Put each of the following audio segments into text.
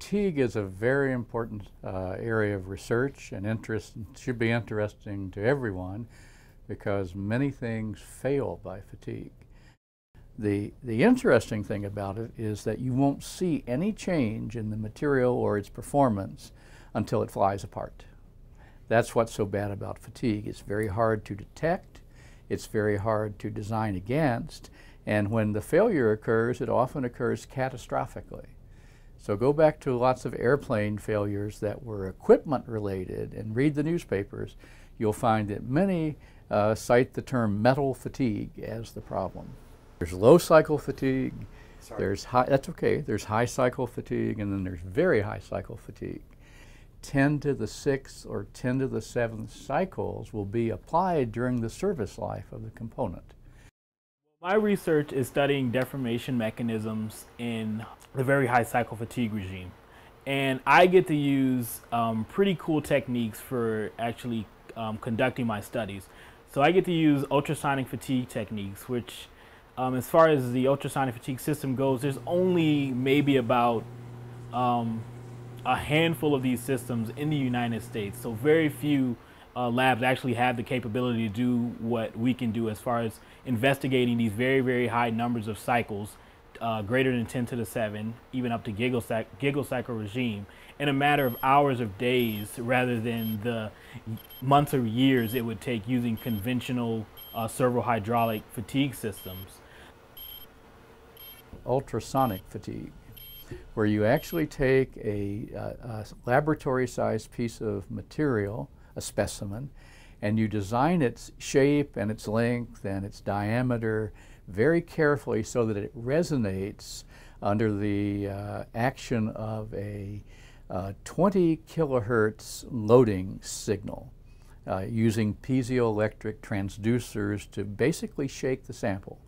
Fatigue is a very important area of research and interest, and should be interesting to everyone because many things fail by fatigue. The interesting thing about it is that you won't see any change in the material or its performance until it flies apart. That's what's so bad about fatigue. It's very hard to detect, it's very hard to design against, and when the failure occurs, it often occurs catastrophically. So go back to lots of airplane failures that were equipment related and read the newspapers. You'll find that many cite the term metal fatigue as the problem. There's low cycle fatigue, there's high cycle fatigue, and then there's very high cycle fatigue. 10 to the 6th or 10 to the 7th cycles will be applied during the service life of the component. My research is studying deformation mechanisms in the very high cycle fatigue regime. And I get to use pretty cool techniques for actually conducting my studies. So I get to use ultrasonic fatigue techniques, which as far as the ultrasonic fatigue system goes, there's only maybe about a handful of these systems in the United States. So very few labs actually have the capability to do what we can do as far as investigating these very, very high numbers of cycles, greater than 10 to the 7, even up to gigacycle regime, in a matter of hours or days rather than the months or years it would take using conventional servo-hydraulic fatigue systems. Ultrasonic fatigue, where you actually take a laboratory-sized piece of material, a specimen, and you design its shape and its length and its diameter very carefully so that it resonates under the action of a 20 kilohertz loading signal using piezoelectric transducers to basically shake the sample.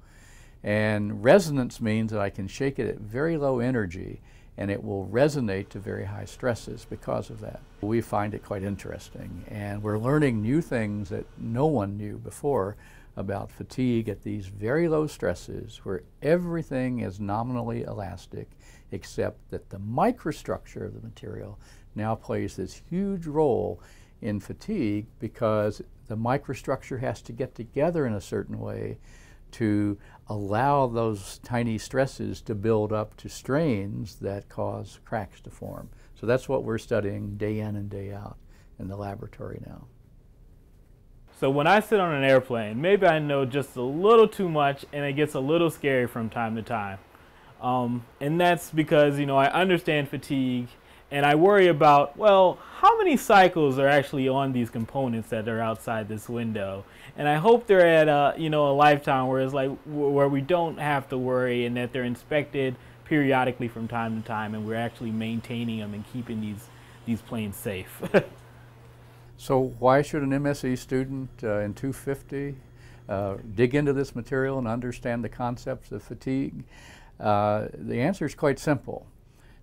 And resonance means that I can shake it at very low energy and it will resonate to very high stresses because of that. We find it quite interesting, and we're learning new things that no one knew before about fatigue at these very low stresses where everything is nominally elastic except that the microstructure of the material now plays this huge role in fatigue because the microstructure has to get together in a certain way to allow those tiny stresses to build up to strains that cause cracks to form. So that's what we're studying day in and day out in the laboratory now. So when I sit on an airplane, maybe I know just a little too much and it gets a little scary from time to time. And that's because, you know, I understand fatigue and I worry about, well, how many cycles are actually on these components that are outside this window? And I hope they're at a, you know, a lifetime where it's like where we don't have to worry and that they're inspected periodically from time to time and we're actually maintaining them and keeping these planes safe. So why should an MSc student in 250 dig into this material and understand the concepts of fatigue? The answer is quite simple.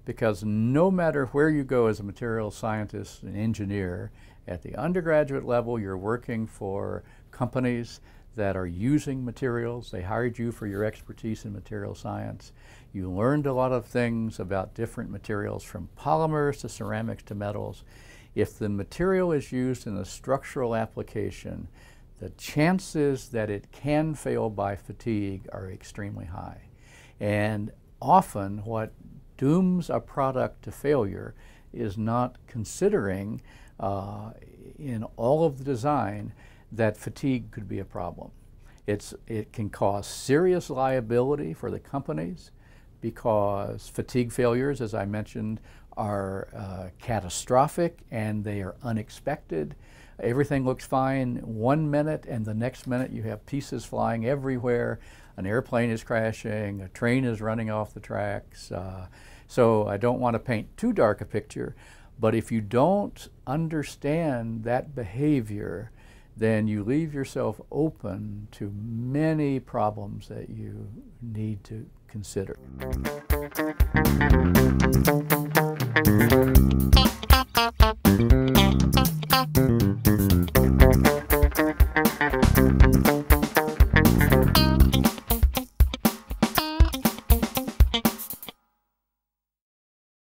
Because no matter where you go as a materials scientist and engineer, at the undergraduate level you're working for companies that are using materials. They hired you for your expertise in material science. You learned a lot of things about different materials, from polymers to ceramics to metals. If the material is used in a structural application, the chances that it can fail by fatigue are extremely high. And often what dooms a product to failure is not considering in all of the design that fatigue could be a problem. It can cause serious liability for the companies because fatigue failures, as I mentioned, are catastrophic and they are unexpected. Everything looks fine 1 minute and the next minute you have pieces flying everywhere. An airplane is crashing, a train is running off the tracks. So I don't want to paint too dark a picture, but if you don't understand that behavior, then you leave yourself open to many problems that you need to consider.